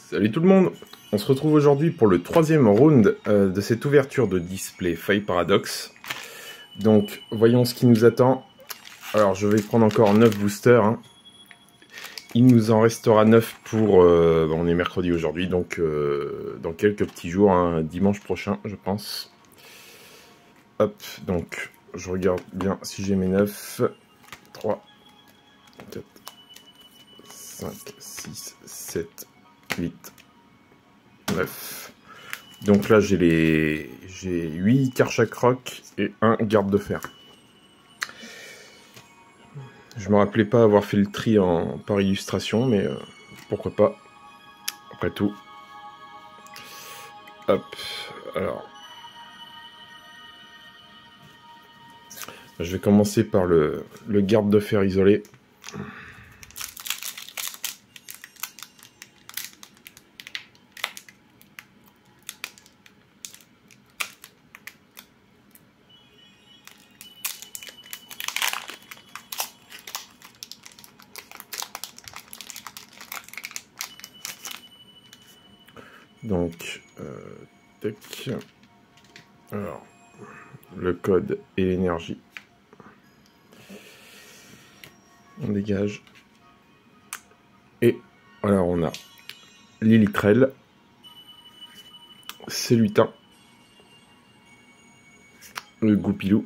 Salut tout le monde, on se retrouve aujourd'hui pour le troisième round de cette ouverture de display Faille Paradox. Donc voyons ce qui nous attend. Alors je vais prendre encore 9 boosters. Hein. Il nous en restera 9 pour... on est mercredi aujourd'hui, donc dans quelques petits jours, hein, dimanche prochain je pense. Hop, donc je regarde bien si j'ai mes 9. 3, 4, 5, 6, 7, 8, 9. Donc là j'ai 8 Karchak Rock et un garde de fer. Je me rappelais pas avoir fait le tri par illustration, mais pourquoi pas, après tout. Hop, alors. Je vais commencer par le garde de fer isolé. Donc, tac. Alors, le code et l'énergie. On dégage. Et alors, on a Lilitrel, Cellutin, le Goupilou,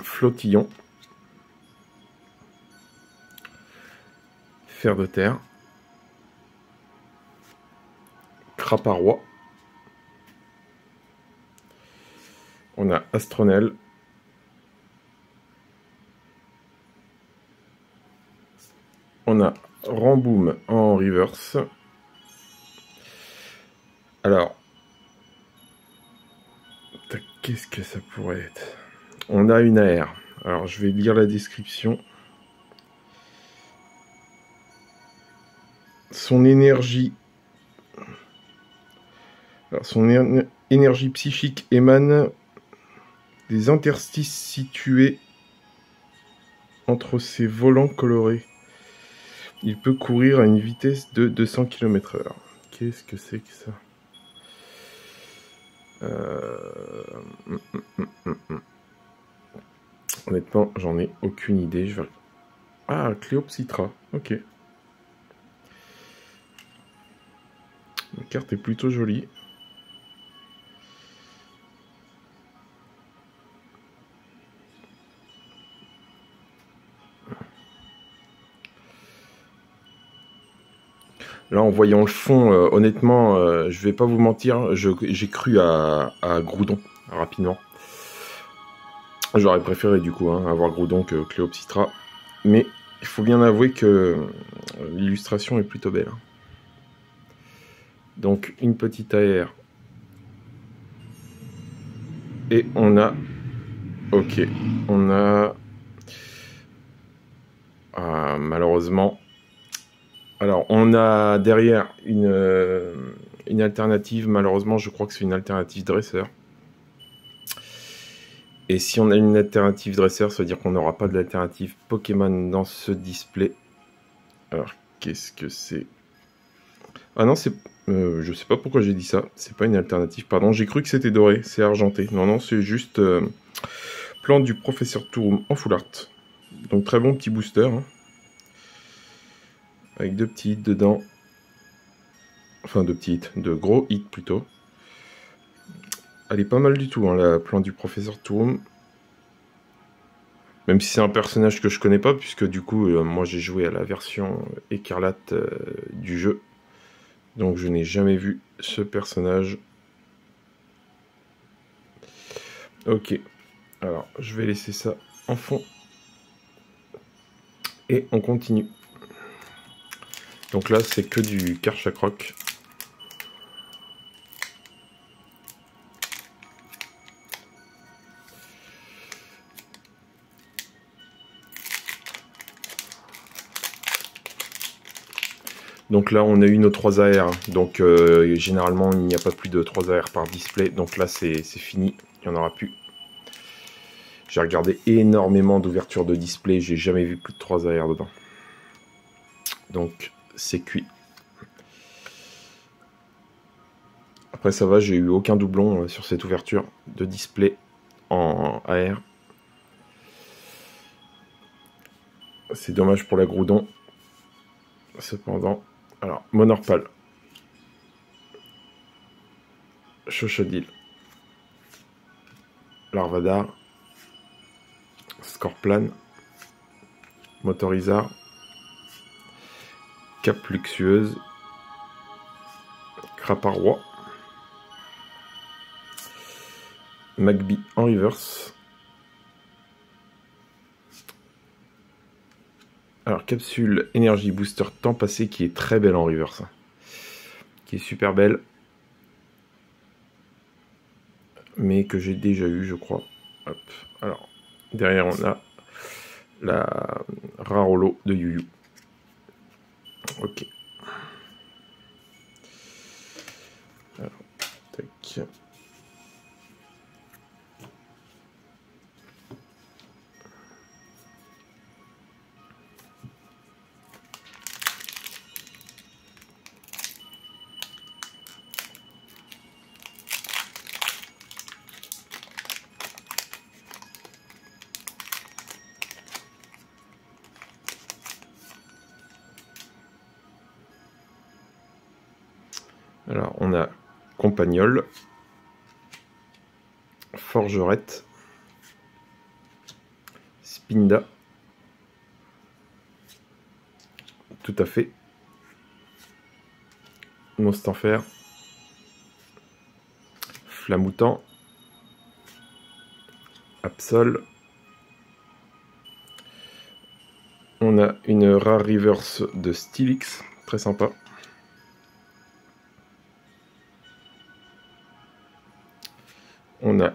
Flottillon, Fer de terre, Craparois, on a Astronel, on a Ramboum en reverse. Alors, qu'est-ce que ça pourrait être? On a une AR. Alors, je vais lire la description. Son énergie... Alors, son énergie psychique émane des interstices situés entre ses volants colorés. Il peut courir à une vitesse de 200 km/h. Qu'est-ce que c'est que ça? Honnêtement, j'en ai aucune idée. Je vais... Ah, Cléopsitra. Ok. La carte est plutôt jolie. Là, en voyant le fond, honnêtement, je vais pas vous mentir, j'ai cru à Groudon, rapidement. J'aurais préféré, du coup, hein, avoir Groudon que Cléopsitra. Mais il faut bien avouer que l'illustration est plutôt belle. Donc, une petite AR. Et on a... Ok, on a... Ah, malheureusement... Alors, on a derrière une alternative. Malheureusement, je crois que c'est une alternative dresseur. Et si on a une alternative dresseur, ça veut dire qu'on n'aura pas de l'alternative Pokémon dans ce display. Alors, qu'est-ce que c'est? Ah non, c'est... je sais pas pourquoi j'ai dit ça. C'est pas une alternative, pardon. J'ai cru que c'était doré, c'est argenté. Non, non, c'est juste plan du professeur Touroum en full art. Donc, très bon petit booster. Hein. Avec 2 petits hits dedans. Enfin, 2 petits hits. De gros hits, plutôt. Elle est pas mal du tout, hein, la plan du professeur Touroum. Même si c'est un personnage que je connais pas, puisque du coup, moi j'ai joué à la version écarlate du jeu. Donc je n'ai jamais vu ce personnage. Ok. Alors, je vais laisser ça en fond. Et on continue. Donc là, c'est que du Karchak Rock. Donc là, on a eu nos 3 AR. Donc généralement, il n'y a pas plus de 3 AR par display. Donc là, c'est fini. Il n'y en aura plus. J'ai regardé énormément d'ouvertures de display. J'ai jamais vu plus de 3 AR dedans. Donc c'est cuit. Après ça va, j'ai eu aucun doublon sur cette ouverture de display en AR. C'est dommage pour la Groudon. Cependant, alors, Monorpal, Chochodile, Larvadar, Scorplan, Motorizard, Cap Luxueuse, Craparois, Magby en reverse. Alors, capsule énergie booster temps passé qui est très belle en reverse. Qui est super belle. Mais que j'ai déjà eu, je crois. Hop. Alors, derrière, on a la rare holo de Yu Yu. Ok. Alors, tac. Alors, on a Compagnol, Forgerette, Spinda, tout à fait, Monstanfer, Flamoutant, Absol. On a une rare reverse de Steelix, très sympa. On a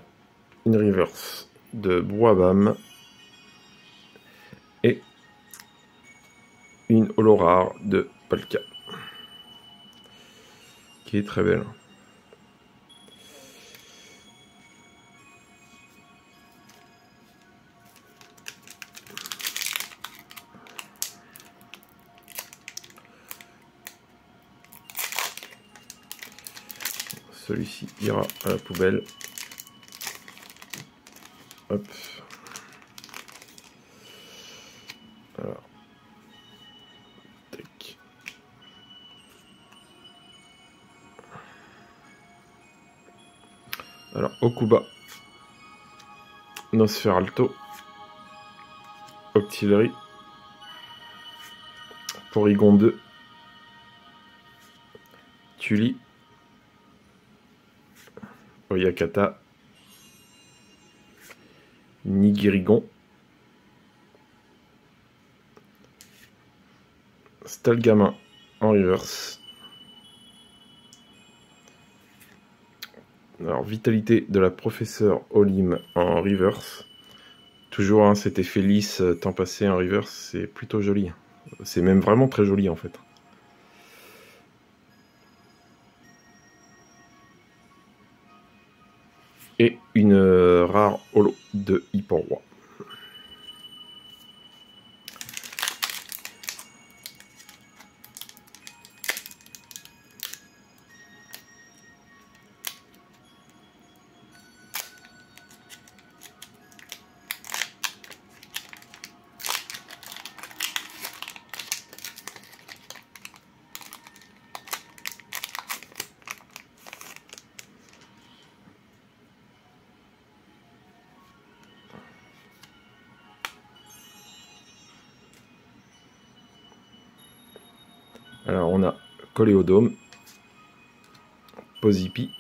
une reverse de Boabam et une holo rare de Polka qui est très belle. Celui-ci ira à la poubelle. Hop. Alors. Tac. Alors, Okuba. Nosferalto. Octillery. Porygon 2. Tully. Oyakata. Nigirigon. Stalgamin en reverse. Alors, vitalité de la professeure Olim en reverse. Toujours hein, cet effet lisse temps passé en reverse, c'est plutôt joli. C'est même vraiment très joli en fait. Et une rare holo de Hyporoi. Alors on a Coléodome, Pozipi,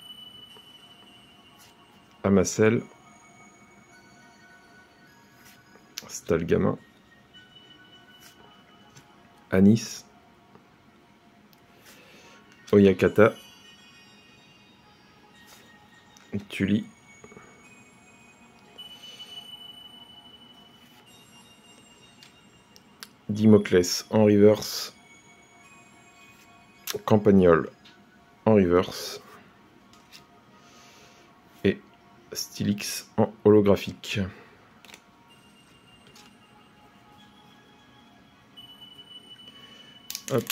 Amacel, Stalgamin, Anis, Oyakata, Tully, Dimoclès en reverse, Campagnol en reverse et Steelix en holographique. Hop.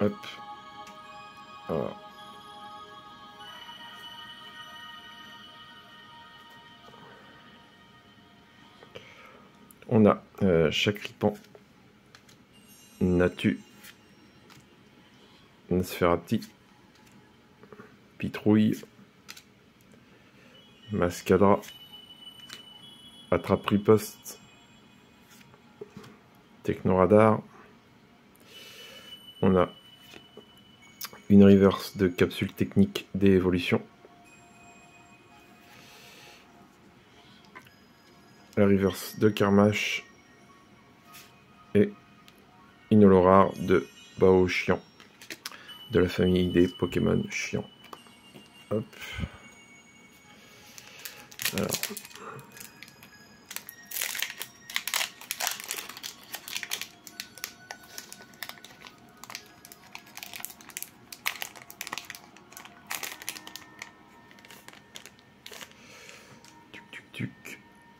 Hop. Voilà. On a Chakripan, Natu, Nosferati, Pitrouille, Mascadra, Attrape-Riposte, Technoradar. On a une reverse de capsule technique d'évolution. La reverse de Karmash et une holo-rare de Bao Chiant de la famille des Pokémon Chiant. Hop. Alors.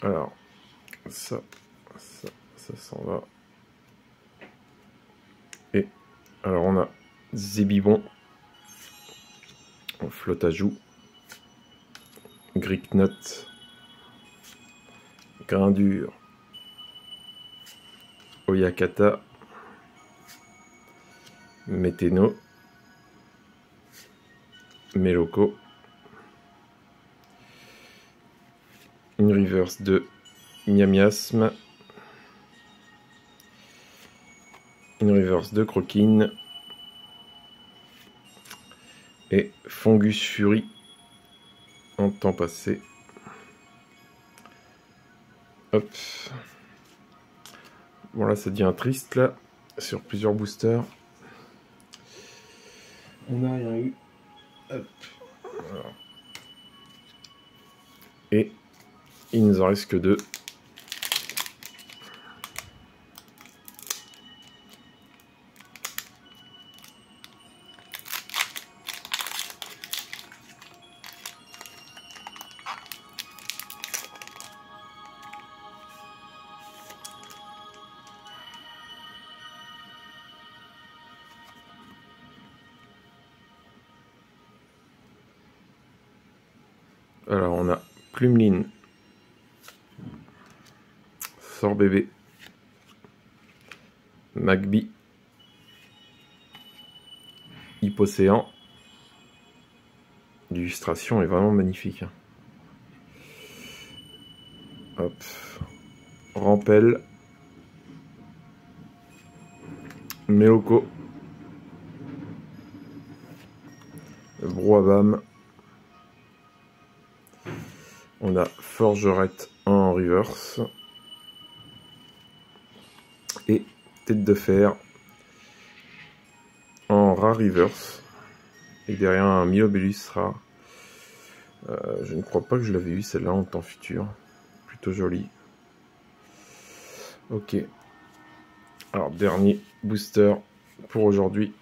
Alors, ça s'en va. Et alors on a Zébibon, Flotte à joue, Gricknot, Grindure, Oyakata, Météno, Meloko, une reverse de Miamiasme, une reverse de Croquine et Fungus Fury en temps passé. Hop. Voilà, ça devient triste là, sur plusieurs boosters. On n'a rien eu. Hop. Voilà. Et il nous en reste que 2. Alors on a Plumeline, Sorbébé, Magby, Hypocéan. L'illustration est vraiment magnifique. Hop. Rampel, Méoko, Brouhavam. On a Forgerette en reverse. Et Tête de Fer en rare reverse. Et derrière un Miobélus rare. Je ne crois pas que je l'avais eu celle-là en temps futur. Plutôt jolie. Ok. Alors, dernier booster pour aujourd'hui.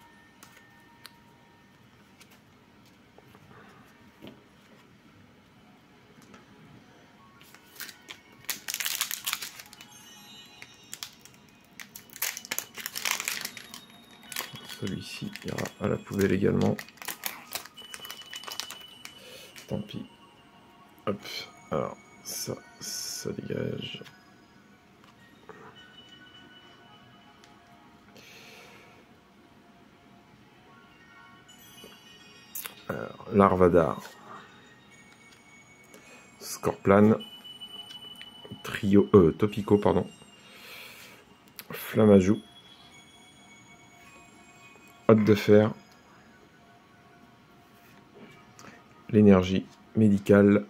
Celui-ci ira à la poubelle également. Tant pis. Hop. Alors, ça dégage. Alors, Larvadar. Scorplan. Topico, pardon. Flamajou. Hôte de fer. L'énergie médicale.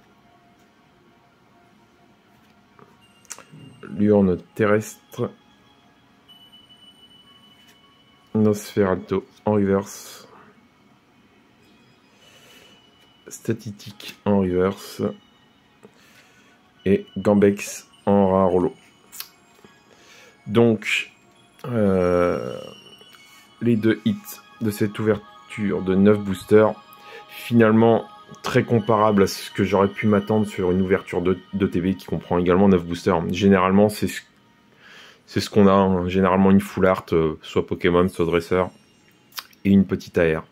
L'urne terrestre. Nosferatu en reverse. Statistique en reverse. Et Gambex en rare holo. Donc, les 2 hits de cette ouverture de 9 boosters, finalement très comparable à ce que j'aurais pu m'attendre sur une ouverture de TB qui comprend également 9 boosters. Généralement, c'est ce qu'on a, hein. Généralement une full art, soit Pokémon, soit Dresseur, et une petite AR.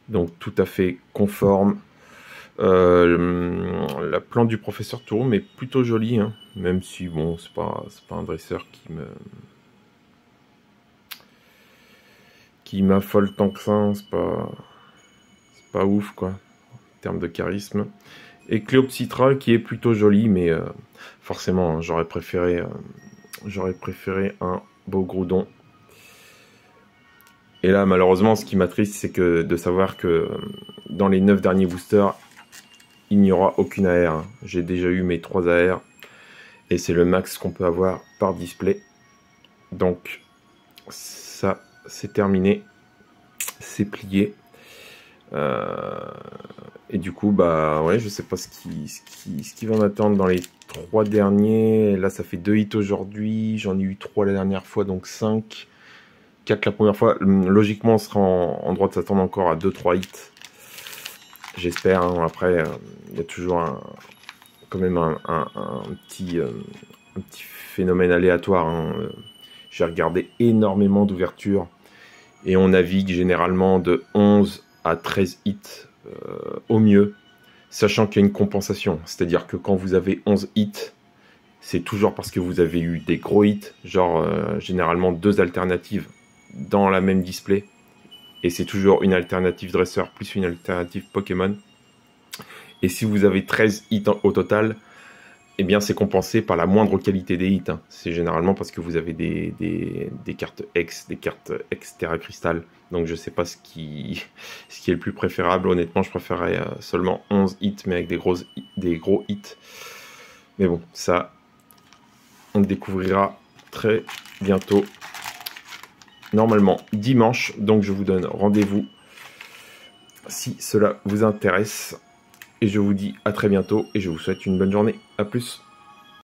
Donc tout à fait conforme. La plante du professeur Touroum est plutôt jolie, hein, même si bon, c'est pas un dresseur qui m'affole tant que ça, c'est pas ouf quoi, en termes de charisme. Et Cléopsitra qui est plutôt jolie, mais forcément, hein, j'aurais préféré un beau Groudon. Et là, malheureusement, ce qui m'attriste, c'est que de savoir que dans les 9 derniers boosters, il n'y aura aucune AR. J'ai déjà eu mes 3 AR, et c'est le max qu'on peut avoir par display. Donc, ça, c'est terminé. C'est plié. Et du coup, bah ouais, je sais pas ce qui va m'attendre dans les 3 derniers. Là, ça fait 2 hits aujourd'hui. J'en ai eu 3 la dernière fois, donc 5. 4 la première fois. Logiquement, on sera en droit de s'attendre encore à 2-3 hits. J'espère. Hein. Après, il y a toujours quand même un petit phénomène aléatoire. Hein. J'ai regardé énormément d'ouvertures et on navigue généralement de 11 à 13 hits au mieux, sachant qu'il y a une compensation. C'est-à-dire que quand vous avez 11 hits, c'est toujours parce que vous avez eu des gros hits, genre généralement 2 alternatives dans la même display. Et c'est toujours une alternative dresseur plus une alternative Pokémon. Et si vous avez 13 hits au total, eh bien c'est compensé par la moindre qualité des hits. Hein. C'est généralement parce que vous avez des cartes X, des cartes Terra Crystal. Donc je sais pas ce qui est le plus préférable. Honnêtement, je préférerais seulement 11 hits, mais avec des gros hits. Mais bon, ça, on le découvrira très bientôt. Normalement dimanche, donc je vous donne rendez-vous si cela vous intéresse. Et je vous dis à très bientôt et je vous souhaite une bonne journée. A plus.